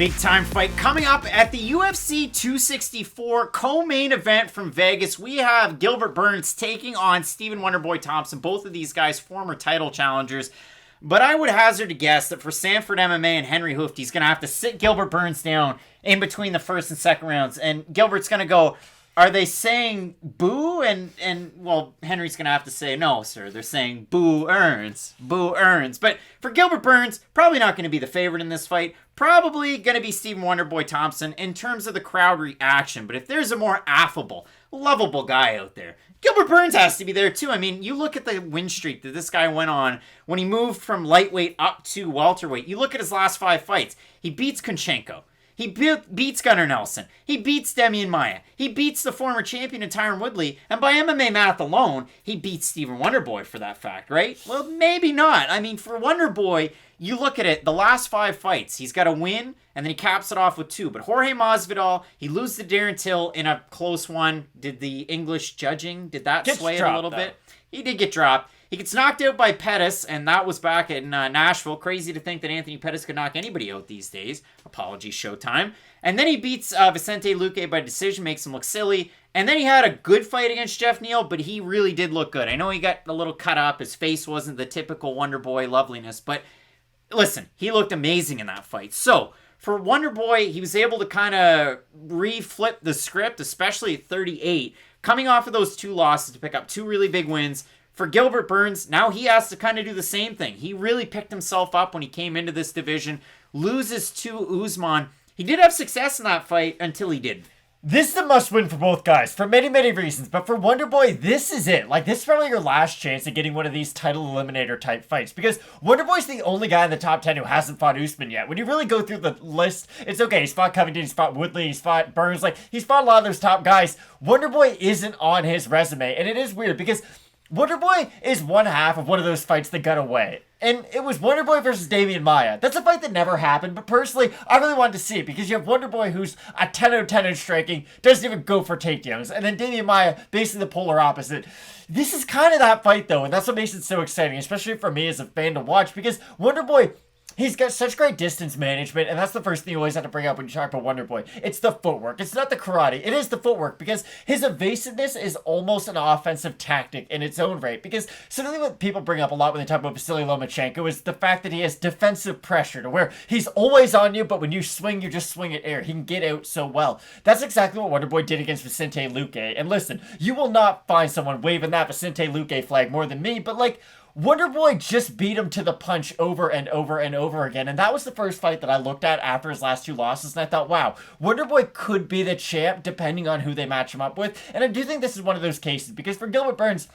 Big time fight coming up at the UFC 264 co-main event from Vegas. We have Gilbert Burns taking on Stephen Wonderboy Thompson. Both of these guys former title challengers. But I would hazard to guess that for Sanford MMA and Henry Hooft, he's going to have to sit Gilbert Burns down in between the first and second rounds. And Gilbert's going to go, are they saying boo? And well, Henry's going to have to say, no, sir. They're saying boo earns. Boo earns. But for Gilbert Burns, probably not going to be the favorite in this fight. Probably going to be Stephen Wonderboy Thompson in terms of the crowd reaction. But if there's a more affable, lovable guy out there, Gilbert Burns has to be there too. I mean, you look at the win streak that this guy went on when he moved from lightweight up to welterweight. You look at his last 5 fights. He beats Kunchenko. He beats Gunnar Nelson. He beats Demian Maia. He beats the former champion Tyron Woodley. And by MMA math alone, he beats Stephen Wonderboy for that fact, right? Well, maybe not. I mean, for Wonderboy, you look at it, the last 5 fights, he's got a win, and then he caps it off with 2. But Jorge Masvidal, he loses to Darren Till in a close one. Did the English judging, did that sway it a little bit? He did get dropped. He gets knocked out by Pettis, and that was back in Nashville. Crazy to think that Anthony Pettis could knock anybody out these days. Apologies, Showtime. And then he beats Vicente Luque by decision, makes him look silly. And then he had a good fight against Jeff Neal, but he really did look good. I know he got a little cut up. His face wasn't the typical Wonderboy loveliness, but listen, he looked amazing in that fight. So, for Wonderboy, he was able to kind of reflip the script, especially at 38, coming off of those 2 losses to pick up 2 really big wins. For Gilbert Burns, now he has to kind of do the same thing. He really picked himself up when he came into this division, loses to Usman. He did have success in that fight until he didn't. This is a must-win for both guys, for many, many reasons. But for Wonderboy, this is it. Like, this is probably your last chance at getting one of these title eliminator type fights. Because Wonderboy's the only guy in the top 10 who hasn't fought Usman yet. When you really go through the list, it's okay. He's fought Covington, he's fought Woodley, he's fought Burns. Like, he's fought a lot of those top guys. Wonderboy isn't on his resume. And it is weird because Wonderboy is one half of one of those fights that got away. And it was Wonderboy versus Demian Maia. That's a fight that never happened, but personally, I really wanted to see it because you have Wonderboy who's a 10 out of 10 in striking, doesn't even go for takedowns, and then Demian Maia, basically the polar opposite. This is kind of that fight, though, and that's what makes it so exciting, especially for me as a fan to watch, because Wonderboy, he's got such great distance management, and that's the first thing you always have to bring up when you talk about Wonderboy. It's the footwork. It's not the karate. It is the footwork, because his evasiveness is almost an offensive tactic in its own right. Because something that people bring up a lot when they talk about Vasily Lomachenko is the fact that he has defensive pressure, to where he's always on you, but when you swing, you just swing at air. He can get out so well. That's exactly what Wonderboy did against Vicente Luque. And listen, you will not find someone waving that Vicente Luque flag more than me, but like, Wonderboy just beat him to the punch over and over and over again. And that was the first fight that I looked at after his last 2 losses. And I thought, wow, Wonderboy could be the champ depending on who they match him up with. And I do think this is one of those cases because for Gilbert Burns,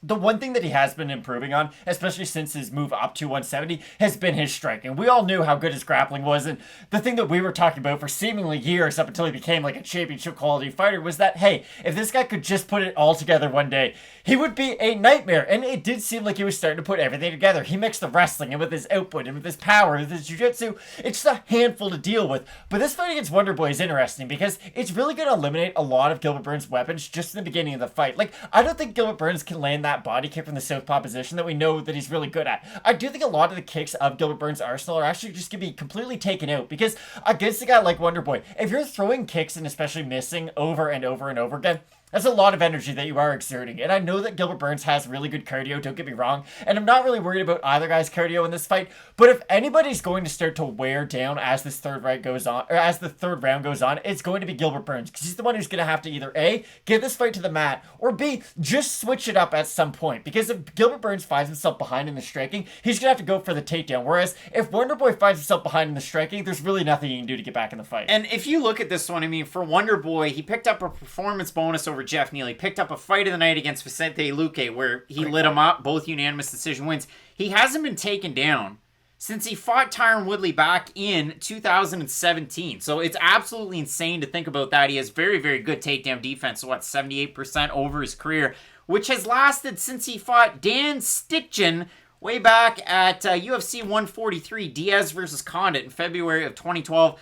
the one thing that he has been improving on, especially since his move up to 170, has been his striking. We all knew how good his grappling was, and the thing that we were talking about for seemingly years up until he became like a championship quality fighter was that, hey, if this guy could just put it all together one day, he would be a nightmare. And it did seem like he was starting to put everything together. He mixed the wrestling and with his output and with his power, with his jiu-jitsu. It's just a handful to deal with. But this fight against Wonderboy is interesting because it's really going to eliminate a lot of Gilbert Burns' weapons just in the beginning of the fight. Like, I don't think Gilbert Burns can land that body kick from the southpaw position that we know that he's really good at. I do think a lot of the kicks of Gilbert Burns' arsenal are actually just going to be completely taken out because against a guy like Wonderboy, if you're throwing kicks and especially missing over and over and over again, that's a lot of energy that you are exerting. And I know that Gilbert Burns has really good cardio, don't get me wrong. And I'm not really worried about either guy's cardio in this fight. But if anybody's going to start to wear down as this third round goes on, or as the third round goes on, it's going to be Gilbert Burns. Because he's the one who's going to have to either A, get this fight to the mat, or B, just switch it up at some point. Because if Gilbert Burns finds himself behind in the striking, he's going to have to go for the takedown. Whereas if Wonderboy finds himself behind in the striking, there's really nothing he can do to get back in the fight. And if you look at this one, I mean, for Wonderboy, he picked up a performance bonus over Jeff Neal. He picked up a fight of the night against Vicente Luque where he lit him up, both unanimous decision wins. He hasn't been taken down since he fought Tyron Woodley back in 2017. So it's absolutely insane to think about that. He has very, very good takedown defense, so 78% over his career, which has lasted since he fought Dan Stickgen way back at UFC 143, Diaz versus Condit in February of 2012.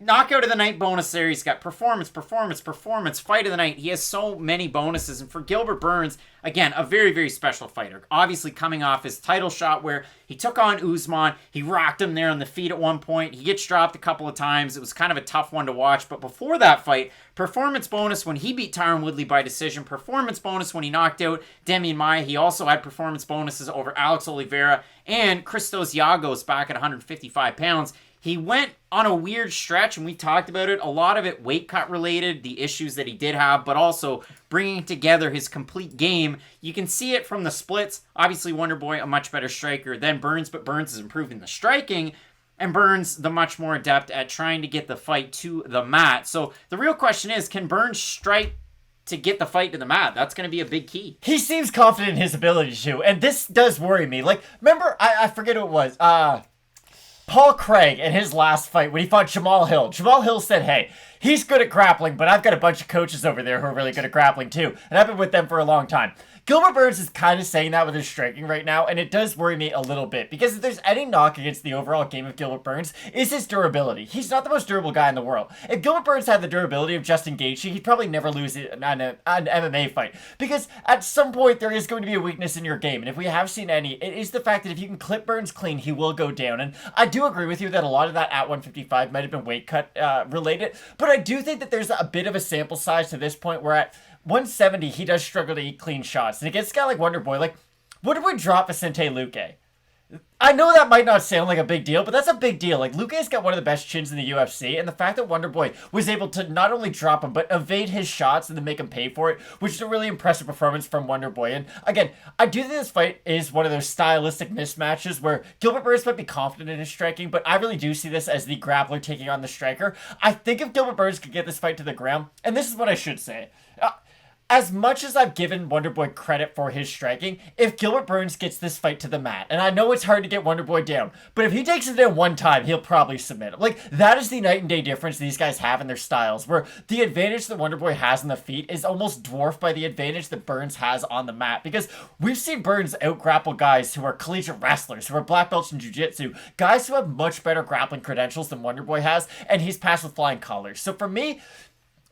knockout of the night bonus there. He's got performance, fight of the night. He has so many bonuses. And for Gilbert Burns, again, a very, very special fighter. Obviously coming off his title shot where he took on Usman. He rocked him there on the feet at one point. He gets dropped a couple of times. It was kind of a tough one to watch. But before that fight, performance bonus when he beat Tyron Woodley by decision. Performance bonus when he knocked out Demian Maia. He also had performance bonuses over Alex Oliveira and Christos Zhalgas back at 155 pounds. He went on a weird stretch, and we talked about it. A lot of it weight cut related, the issues that he did have, but also bringing together his complete game. You can see it from the splits. Obviously, Wonderboy, a much better striker than Burns, but Burns is improving the striking, and Burns, the much more adept at trying to get the fight to the mat. So the real question is, can Burns strike to get the fight to the mat? That's going to be a big key. He seems confident in his ability to, and this does worry me. Like, remember, I forget who it was, Paul Craig in his last fight when he fought Jamal Hill. Jamal Hill said, hey, he's good at grappling, but I've got a bunch of coaches over there who are really good at grappling too. And I've been with them for a long time. Gilbert Burns is kind of saying that with his striking right now, and it does worry me a little bit. Because if there's any knock against the overall game of Gilbert Burns, is his durability. He's not the most durable guy in the world. If Gilbert Burns had the durability of Justin Gaethje, he'd probably never lose an MMA fight. Because at some point, there is going to be a weakness in your game. And if we have seen any, it is the fact that if you can clip Burns clean, he will go down. And I do agree with you that a lot of that at 155 might have been weight cut related. But I do think that there's a bit of a sample size to this point where at 170, he does struggle to eat clean shots. And against a guy like Wonderboy, like, Wonderboy drop Vicente Luque. I know that might not sound like a big deal, but that's a big deal. Like, Luque's got one of the best chins in the UFC, and the fact that Wonderboy was able to not only drop him, but evade his shots and then make him pay for it, which is a really impressive performance from Wonderboy. And again, I do think this fight is one of those stylistic mismatches where Gilbert Burns might be confident in his striking, but I really do see this as the grappler taking on the striker. I think if Gilbert Burns could get this fight to the ground, and this is what I should say, as much as I've given Wonderboy credit for his striking, if Gilbert Burns gets this fight to the mat, and I know it's hard to get Wonderboy down, but if he takes him down one time, he'll probably submit him. Like, that is the night and day difference these guys have in their styles, where the advantage that Wonderboy has on the feet is almost dwarfed by the advantage that Burns has on the mat, because we've seen Burns out-grapple guys who are collegiate wrestlers, who are black belts in jiu-jitsu, guys who have much better grappling credentials than Wonderboy has, and he's passed with flying colors. So for me,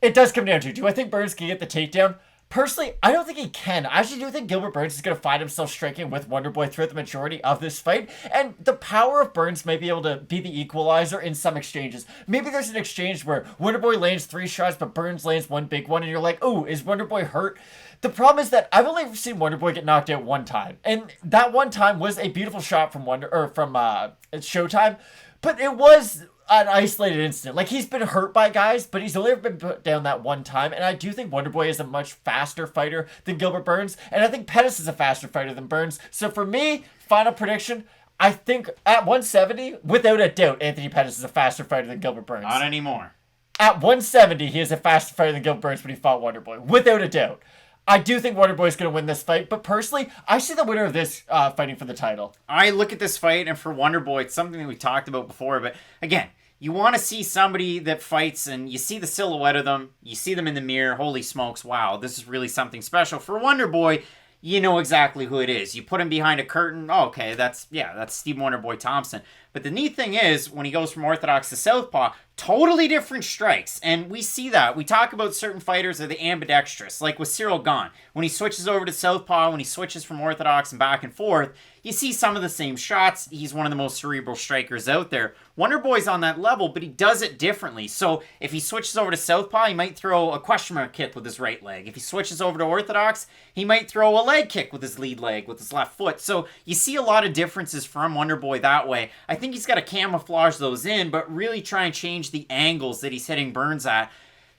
it does come down to, do I think Burns can get the takedown? Personally, I don't think he can. I actually do think Gilbert Burns is going to find himself striking with Wonderboy throughout the majority of this fight, and the power of Burns may be able to be the equalizer in some exchanges. Maybe there's an exchange where Wonderboy lands 3 shots, but Burns lands one big one, and you're like, oh, is Wonderboy hurt? The problem is that I've only seen Wonderboy get knocked out one time, and that one time was a beautiful shot from Showtime, but it was an isolated incident. Like, he's been hurt by guys, but he's only ever been put down that one time, and I do think Wonderboy is a much faster fighter than Gilbert Burns, and I think Pettis is a faster fighter than Burns. So for me, final prediction, I think at 170, without a doubt, Anthony Pettis is a faster fighter than Gilbert Burns. Not anymore. At 170, he is a faster fighter than Gilbert Burns when he fought Wonderboy, without a doubt. I do think Wonderboy is going to win this fight, but personally, I see the winner of this fighting for the title. I look at this fight, and for Wonderboy, it's something that we talked about before, but again, you want to see somebody that fights, and you see the silhouette of them, you see them in the mirror, holy smokes, wow, this is really something special. For Wonderboy, you know exactly who it is. You put him behind a curtain, oh, okay, that's Steve Wonderboy Thompson. But the neat thing is, when he goes from orthodox to southpaw, totally different strikes. And we see that. We talk about certain fighters are the ambidextrous, like with Cyril Gane. When he switches over to southpaw, when he switches from orthodox and back and forth, you see some of the same shots. He's one of the most cerebral strikers out there. Wonderboy's on that level, but he does it differently. So if he switches over to southpaw, he might throw a question mark kick with his right leg. If he switches over to orthodox, he might throw a leg kick with his lead leg, with his left foot. So you see a lot of differences from Wonderboy that way. I think he's got to camouflage those in, but really try and change the angles that he's hitting Burns at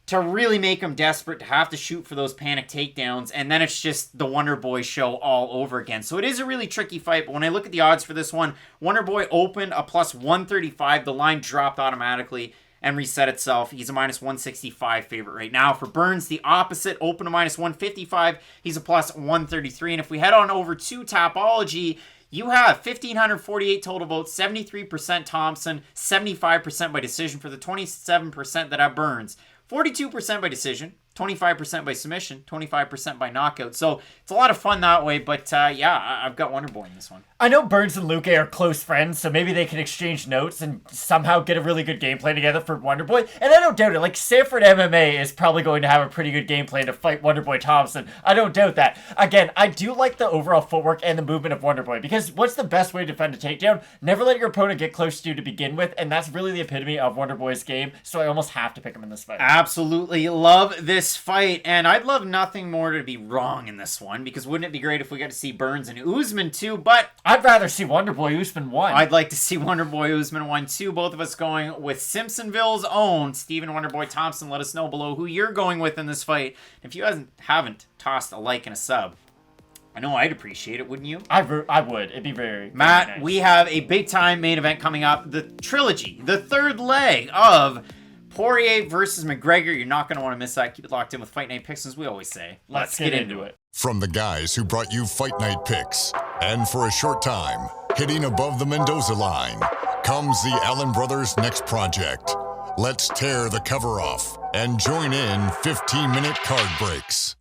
to really make him desperate to have to shoot for those panic takedowns, and then it's just the Wonderboy show all over again. So it is a really tricky fight, but when I look at the odds for this one, Wonderboy opened a plus 135. The line dropped automatically and reset itself. He's a minus 165 favorite right now. For Burns, the opposite, open to minus 155. He's a plus 133. And if we head on over to Tapology, you have 1,548 total votes, 73% Thompson, 75% by decision for the 27% that have Burns. 42% by decision, 25% by submission, 25% by knockout. So it's a lot of fun that way. But yeah, I've got Wonderboy in this one. I know Burns and Luque are close friends, so maybe they can exchange notes and somehow get a really good game plan together for Wonderboy. And I don't doubt it. Like, Sanford MMA is probably going to have a pretty good game plan to fight Wonderboy Thompson. I don't doubt that. Again, I do like the overall footwork and the movement of Wonderboy, because what's the best way to defend a takedown? Never let your opponent get close to you to begin with, and that's really the epitome of Wonderboy's game, so I almost have to pick him in this fight. Absolutely love this fight, and I'd love nothing more to be wrong in this one, because wouldn't it be great if we got to see Burns and Usman too? But I'd rather see Wonderboy Usman 1. I'd like to see Wonderboy Usman 1 too. Both of us going with Simpsonville's own Stephen Wonderboy Thompson. Let us know below who you're going with in this fight. If you haven't tossed a like and a sub, I know I'd appreciate it, wouldn't you? I would. It'd be very Matt, nice. We have a big-time main event coming up. The trilogy, the third leg of Poirier versus McGregor. You're not going to want to miss that. Keep it locked in with Fight Night Picks, as we always say. Let's get into it. From the guys who brought you Fight Night Picks, and for a short time, hitting above the Mendoza line, comes the Alen brothers' next project. Let's tear the cover off and join in 15-minute card breaks.